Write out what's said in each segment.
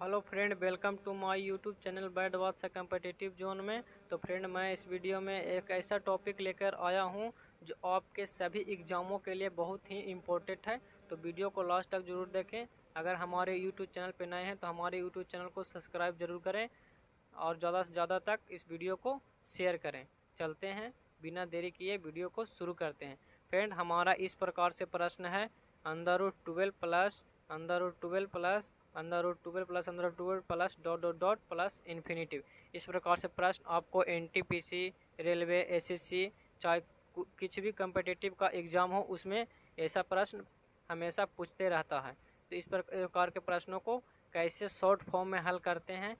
Hello friend, welcome to my YouTube channel bad Badshah competitive zone में। तो friend, मैं इस वीडियो में एक ऐसा टॉपिक लेकर आया हूं जो आपके सभी एग्ज़ामों के लिए बहुत ही इम्पोर्टेंट है। तो वीडियो को लास्ट तक ज़रूर देखें। अगर हमारे यूट्यूब चैनल पर नए हैं तो हमारे यूट्यूब चैनल को सब्सक्राइब ज़रूर करें और ज़्यादा से ज़्यादा तक इस वीडियो को शेयर करें। चलते हैं, बिना देरी किए वीडियो को शुरू करते हैं। फ्रेंड, हमारा इस प्रकार से प्रश्न है, under root 12 plus under root 12 plus under root 12 plus under root 12 plus dot dot dot plus infinitive. इस प्रकार से प्रश्न आपको एनटीपीसी, रेलवे, एसएससी, चाहे कुछ भी कम्पिटिटिव का एग्ज़ाम हो उसमें ऐसा प्रश्न हमेशा पूछते रहता है। तो इस प्रकार के प्रश्नों को कैसे शॉर्ट फॉर्म में हल करते हैं,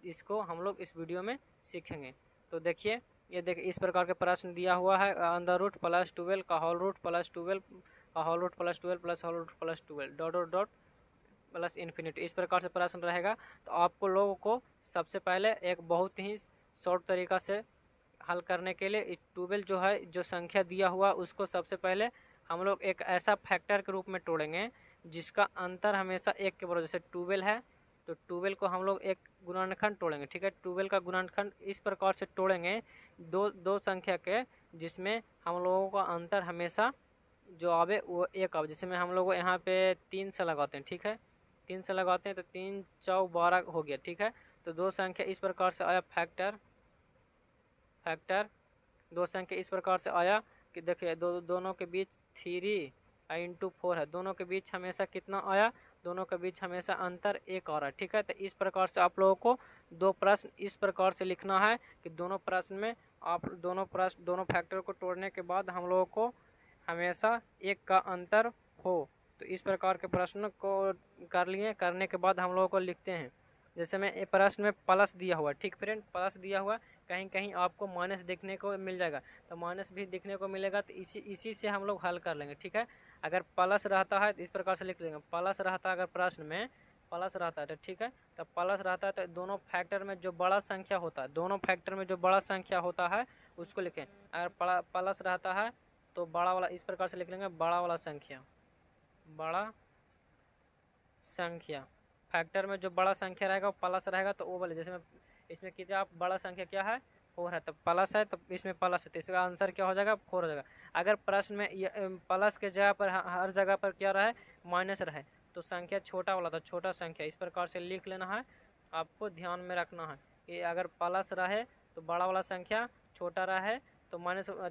इसको हम लोग इस वीडियो में सीखेंगे। तो देखिए, ये देखिए इस प्रकार के प्रश्न दिया हुआ है, अंडर रूट प्लस 12 का होल रूट प्लस 12 का whole root plus 12 plus whole root plus 12 dot dot dot plus infinity. इस प्रकार से प्रश्न रहेगा। तो आपको लोगों को सबसे पहले एक बहुत ही शॉर्ट तरीका से हल करने के लिए 12 जो है, जो संख्या दिया हुआ उसको सबसे पहले हम लोग एक ऐसा फैक्टर के रूप में तोड़ेंगे जिसका अंतर हमेशा एक के बराबर। जैसे 12 है तो 12 को हम लोग एक गुणनखंड तोड़ेंगे, ठीक है। 12 का गुणनखंड इस प्रकार से तोड़ेंगे दो दो संख्या के जिसमें हम लोगों का अंतर हमेशा जो आवे वो एक आवे। जैसे में हम लोग यहाँ पे 3 से लगाते हैं, ठीक है। 3 से लगाते हैं तो 3 चौ 12 हो गया, ठीक है। तो दो संख्या इस प्रकार से आया फैक्टर दो संख्या इस प्रकार से आया कि देखिए दोनों के बीच 3 इंटू 4 है। दोनों के बीच हमेशा कितना आया, दोनों के बीच हमेशा अंतर एक आ रहा है, ठीक है। तो इस प्रकार से आप लोगों को दो प्रश्न इस प्रकार से लिखना है कि दोनों प्रश्न में आप दोनों फैक्टर को तोड़ने के बाद हम लोगों को हमेशा एक का अंतर हो। तो इस प्रकार के प्रश्न को कर लिए, करने के बाद हम लोगों को लिखते हैं। जैसे में प्रश्न में प्लस दिया हुआ, ठीक फ्रेंड, प्लस दिया हुआ, कहीं कहीं आपको माइनस देखने को मिल जाएगा तो माइनस भी देखने को मिलेगा। तो इसी से हम लोग हल कर लेंगे, ठीक है। अगर प्लस रहता है तो इस प्रकार से लिख लेंगे, प्लस रहता है अगर प्रश्न में प्लस रहता है तो ठीक है। तो प्लस रहता है तो दोनों फैक्टर में जो बड़ा संख्या होता है, दोनों फैक्टर में जो बड़ा संख्या होता है उसको लिखें। अगर प्लस रहता है तो बड़ा वाला इस प्रकार से लिख लेंगे, बड़ा वाला संख्या, बड़ा संख्या फैक्टर में जो बड़ा संख्या रहेगा वो प्लस रहेगा तो वो वाले। जैसे में इसमें कीजिए आप, बड़ा संख्या क्या है 4 है तो प्लस है, तो इसमें प्लस है तो इसका आंसर क्या हो जाएगा 4 हो जाएगा। अगर प्रश्न में प्लस के जगह पर हर जगह पर क्या रहे, माइनस रहे, तो संख्या छोटा वाला था, छोटा संख्या इस प्रकार से लिख लेना है। आपको ध्यान में रखना है कि अगर प्लस रहे तो बड़ा वाला संख्या, छोटा रहे तो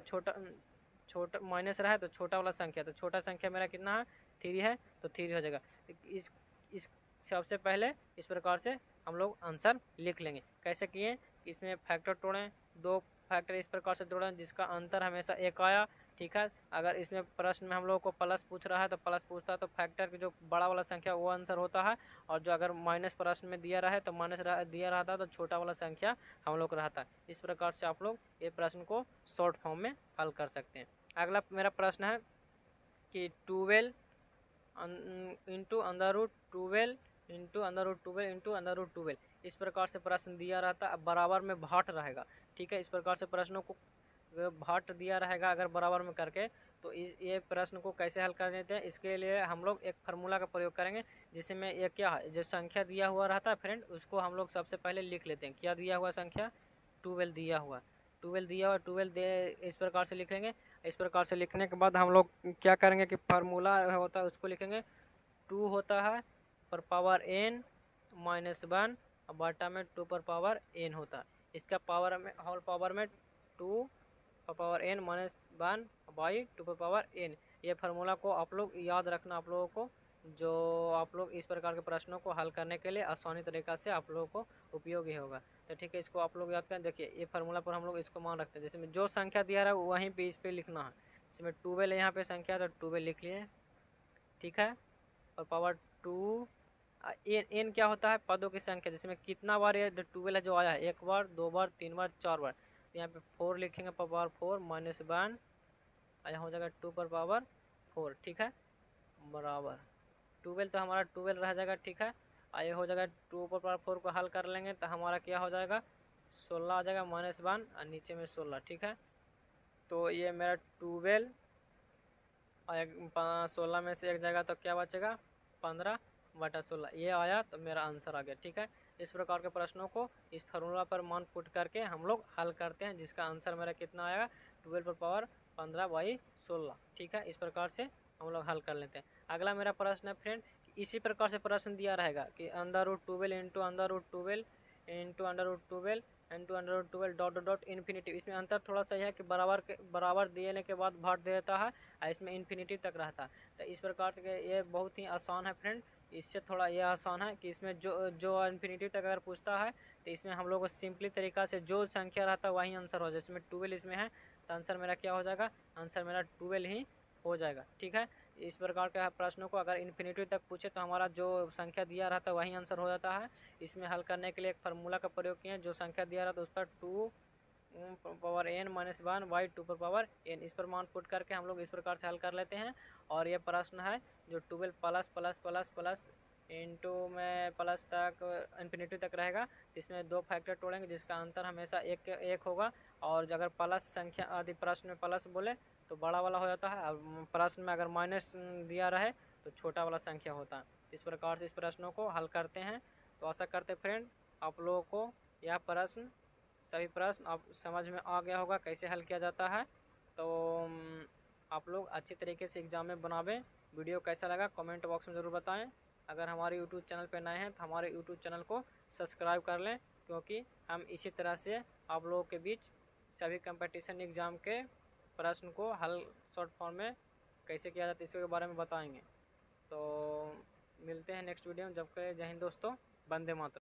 छोटा माइनस रहा है तो छोटा वाला संख्या, तो छोटा संख्या मेरा कितना है 3 है तो 3 हो जाएगा। इस सबसे पहले इस प्रकार से हम लोग आंसर लिख लेंगे। कैसे किए, इसमें फैक्टर तोड़ें, दो फैक्टर इस प्रकार से तोड़ें जिसका अंतर हमेशा एक आया, ठीक है। अगर इसमें प्रश्न में हम लोग को प्लस पूछ रहा है तो प्लस पूछता है तो फैक्टर की जो बड़ा वाला संख्या वो आंसर होता है, और जो अगर माइनस प्रश्न में दिया रहा है तो माइनस दिया रहता है तो छोटा वाला संख्या हम लोग रहता है। इस प्रकार से आप लोग ये प्रश्न को शॉर्ट फॉर्म में हल कर सकते हैं। अगला मेरा प्रश्न है कि 12 into under root 12 into under root 12 into under root 12। इस प्रकार से प्रश्न दिया रहता है, बराबर में भाट रहेगा, ठीक है। इस प्रकार से प्रश्नों को भाट दिया रहेगा अगर बराबर में करके, तो ये प्रश्न को कैसे हल कर देते हैं, इसके लिए हम लोग एक फार्मूला का प्रयोग करेंगे। जिसमें ये क्या है, जो संख्या दिया हुआ रहता है फ्रेंड उसको हम लोग सबसे पहले लिख लेते हैं। क्या दिया हुआ संख्या 12 दिया हुआ, 12 दिया हुआ, 12 दे इस प्रकार से लिखेंगे। इस प्रकार से लिखने के बाद हम लोग क्या करेंगे कि फार्मूला होता है उसको लिखेंगे। 2 होता है पर पावर n माइनस 1 और बटा में 2 पर पावर n होता है। इसका पावर में होल पावर में 2 पर पावर n माइनस 1 बाई 2 पर पावर n। ये फार्मूला को आप लोग याद रखना, आप लोगों को जो आप लोग इस प्रकार के प्रश्नों को हल करने के लिए आसानी तरीका से आप लोगों को उपयोगी होगा। तो ठीक है, इसको आप लोग याद करें। देखिए ये फार्मूला पर हम लोग इसको मान रखते हैं, जैसे में जो संख्या दिया रहा है वहीं पे इस पे लिखना है। इसमें 12 यहाँ पे संख्या तो 12 लिख लिए, ठीक है। और पावर 2 एन क्या होता है, पदों की संख्या, जिसमें कितना बार ये 12 जो आया है, एक बार, दो बार, तीन बार, चार बार। तो यहाँ पे 4 लिखेंगे पर पावर 4 माइनस 1 यहाँ हो जाएगा 2 पर पावर 4, ठीक है, बराबर 12। तो हमारा 12 रह जाएगा, ठीक है। ये हो जाएगा 2 पर पावर 4 को हल कर लेंगे तो हमारा क्या हो जाएगा 16 आ जाएगा माइनस 1 और नीचे में 16, ठीक है। तो ये मेरा 12 और 16 में से एक जाएगा तो क्या बचेगा 15 बटा 16 ये आया तो मेरा आंसर आ गया। ठीक है, इस प्रकार के प्रश्नों को इस फार्मूला पर मान पुट करके हम लोग हल करते हैं, जिसका आंसर मेरा कितना आएगा 12^15/16। ठीक है, इस प्रकार से हम लोग हल कर लेते हैं। अगला मेरा प्रश्न है फ्रेंड, इसी प्रकार से प्रश्न दिया रहेगा कि √12 into √12 into √12 into √12 dot dot infinity. इसमें अंतर थोड़ा सा है कि बराबर देने के बाद भाग दे देता है और इसमें इन्फिनिटी तक रहता है। तो इस प्रकार से ये बहुत ही आसान है फ्रेंड। इससे थोड़ा यह आसान है कि इसमें जो इन्फिनिटी तक अगर पूछता है तो इसमें हम लोग को सिंपली तरीका से जो संख्या रहता है वही आंसर हो जाए। इसमें 12 इसमें है तो आंसर मेरा क्या हो जाएगा, आंसर मेरा 12 ही हो जाएगा। ठीक है, इस प्रकार के प्रश्नों को अगर इन्फिनिटी तक पूछे तो हमारा जो संख्या दिया रहता है वही आंसर हो जाता है। इसमें हल करने के लिए एक फार्मूला का प्रयोग किए, जो संख्या दिया रहता है उस पर 2^n-1/2^n इस पर मान पुट करके हम लोग इस प्रकार से हल कर लेते हैं। और ये प्रश्न है जो 12 plus plus plus plus into में प्लस तक इन्फिनिटी तक रहेगा, इसमें 2 फैक्टर तोड़ेंगे जिसका अंतर हमेशा एक होगा। और अगर प्लस संख्या आदि प्रश्न में प्लस बोले तो बड़ा वाला हो जाता है, और प्रश्न में अगर माइनस दिया रहे तो छोटा वाला संख्या होता है। इस प्रकार से इस प्रश्नों को हल करते हैं। तो आशा करते फ्रेंड आप लोगों को यह प्रश्न सभी प्रश्न आप समझ में आ गया होगा कैसे हल किया जाता है। तो आप लोग अच्छी तरीके से एग्ज़ाम में बनावें। वीडियो कैसा लगा कमेंट बॉक्स में ज़रूर बताएं। अगर हमारे यूट्यूब चैनल पर नए हैं तो हमारे यूट्यूब चैनल को सब्सक्राइब कर लें, क्योंकि हम इसी तरह से आप लोगों के बीच सभी कंपटीशन एग्ज़ाम के प्रश्न को हल शॉर्ट फॉर्म में कैसे किया जाता है इसके बारे में बताएंगे। तो मिलते हैं नेक्स्ट वीडियो में, जब तक जय हिंद दोस्तों, वंदे मातरम।